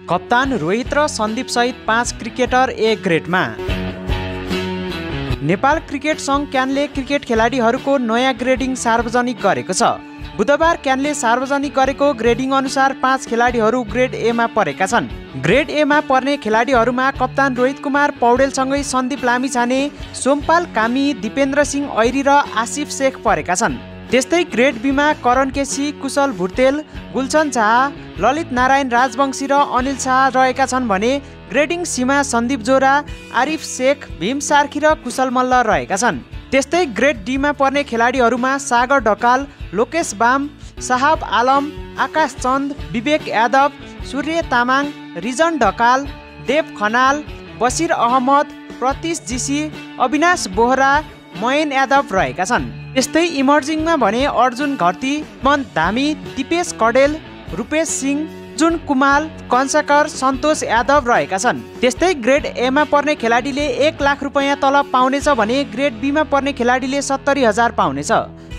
कप्तान रोहित र सन्दीप सहित 5 क्रिकेटर ए ग्रेडमा। नेपाल क्रिकेट सङ्घ क्यानले क्रिकेट खेलाडीहरूको नयाँ ग्रेडिङ सार्वजनिक गरेको छ। बुधबार क्यानले सार्वजनिक गरेको ग्रेडिङ अनुसार 5 खेलाडीहरू ग्रेड एमा परेका छन्। ग्रेड एमा पर्ने खेलाडीहरूमा कप्तान रोहित कुमार पौडेलसँगै सन्दीप लामिछाने, सोमपाल कामी, दिपेन्द्र सिंह ऐरी र आसिफ शेख परेका छन्। त्यस्तै ग्रेड बीमा करण केसी, कुशल भुर्तेल, गुलशन शाह, ललित नारायण राजवंशी र अनिल शाह रहेका छन् भने ग्रेडिङ सीमा सन्दीप जोरा, आरिफ शेख, भीम सार्की र कुशल मल्ल रहेका छन्। त्यस्तै ग्रेड डीमा पर्ने खेलाडीहरूमा सागर ढकाल, लोकेश बाम, साहब आलम, आकाश चन्द, विवेक यादव, सूर्य तामाङ, रिजन ढकाल, देव खनाल, बसिर अहमद, प्रतीश जीसी, अविनाश बोहरा, मयन यादव रहेका छन्। त्यस्तै इमर्जिङमा भने अर्जुन घरती, मन धामी, दिपेश कडेल, रूपेश सिंह, जुन कुमाल, कंसाकर, सन्तोष यादव रहेका छन्। त्यस्तै ग्रेड एमा पर्ने खेलाडीले 1 लाख रुपैयाँ तलब पाउनेछ भने ग्रेड बीमा पर्ने खेलाडीले 70,000 पाउनेछ।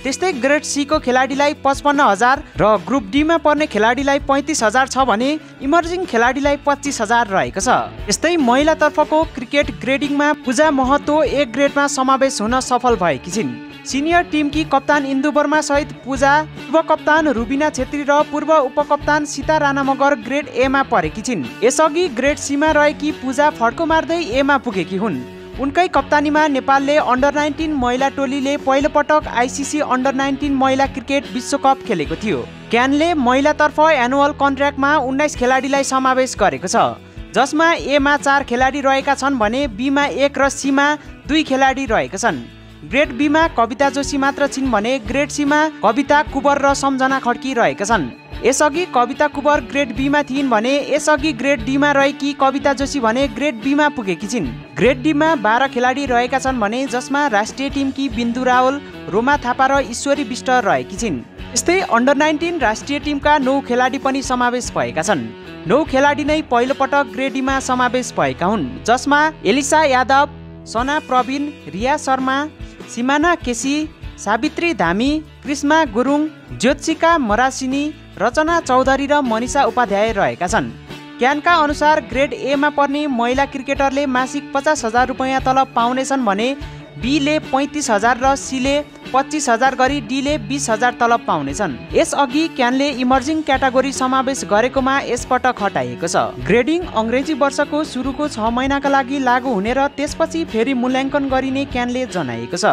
त्यस्तै ग्रेड सी को खेलाडीलाई 55,000 र ग्रुप डीमा पर्ने खेलाडीलाई 35,000 छ भने इमर्जिङ खेलाडीलाई 25,000 रहेको छ। त्यस्तै महिलातर्फको क्रिकेट ग्रेडिङमा पूजा महतो ए ग्रेडमा समावेश हुन सफल भएकी छिन्। सिनियर टिमकी कप्तान इन्दु वर्मा सहित पूजा, उप कप्तान रुबिना छेत्री र पूर्व उपकप्तान सीता राणा मगर ग्रेड एमा परेकी छिन्। यसअघि ग्रेड सीमा रहेकी पूजा फड्को मार्दै एमा पुगेकी हुन्। उनकै कप्तानीमा नेपालले अन्डर 19 महिला टोलीले पहिलो पटक आइसिसी अन्डर 19 महिला क्रिकेट विश्वकप खेलेको थियो। क्यानले महिलातर्फ एनुअल कन्ट्र्याक्टमा 19 खेलाडीलाई समावेश गरेको छ, जसमा एमा 4 खेलाडी रहेका छन् भने बीमा 1 र सीमा 2 खेलाडी रहेका छन्। ग्रेड बीमा कविता जोशी मात्र छिन् भने ग्रेड सीमा कविता कुबर र सम्झना खड्की रहेका छन्। यसअघि कविता कुबर ग्रेड बीमा थिइन् भने यसअघि ग्रेड डीमा रहेकी कविता जोशी भने ग्रेड बीमा पुगेकी छिन्। ग्रेड डीमा 12 खेलाडी रहेका छन् भने जसमा राष्ट्रिय टिमकी बिन्दु रावल, रोमा थापा र ईश्वरी विष्ट रहेकी छिन्। यस्तै अन्डर 19 राष्ट्रिय टिमका 9 खेलाडी पनि समावेश भएका छन्। 9 खेलाडी नै पहिलो पटक ग्रेड डीमा समावेश भएका हुन्, जसमा एलिसा यादव, सना प्रवीण, रिया शर्मा, सिमाना केसी, सावित्री धामी, कृष्मा गुरुङ, ज्योत्सिका मरासिनी, रचना चौधरी र मनिषा उपाध्याय रहेका छन्। क्यानका अनुसार ग्रेड एमा पर्ने महिला क्रिकेटरले मासिक 50,000 रुपैयाँ तलब पाउनेछन् भने बीले 35,000 र सीले 25,000 गरी डीले 20,000 तलब पाउनेछन्। यसअघि क्यानले इमर्जिङ क्याटेगोरी समावेश गरेकोमा यसपटक हटाइएको छ। ग्रेडिङ अङ्ग्रेजी वर्षको सुरुको 6 महिनाका लागि लागू हुने र त्यसपछि फेरि मूल्याङ्कन गरिने क्यानले जनाएको छ।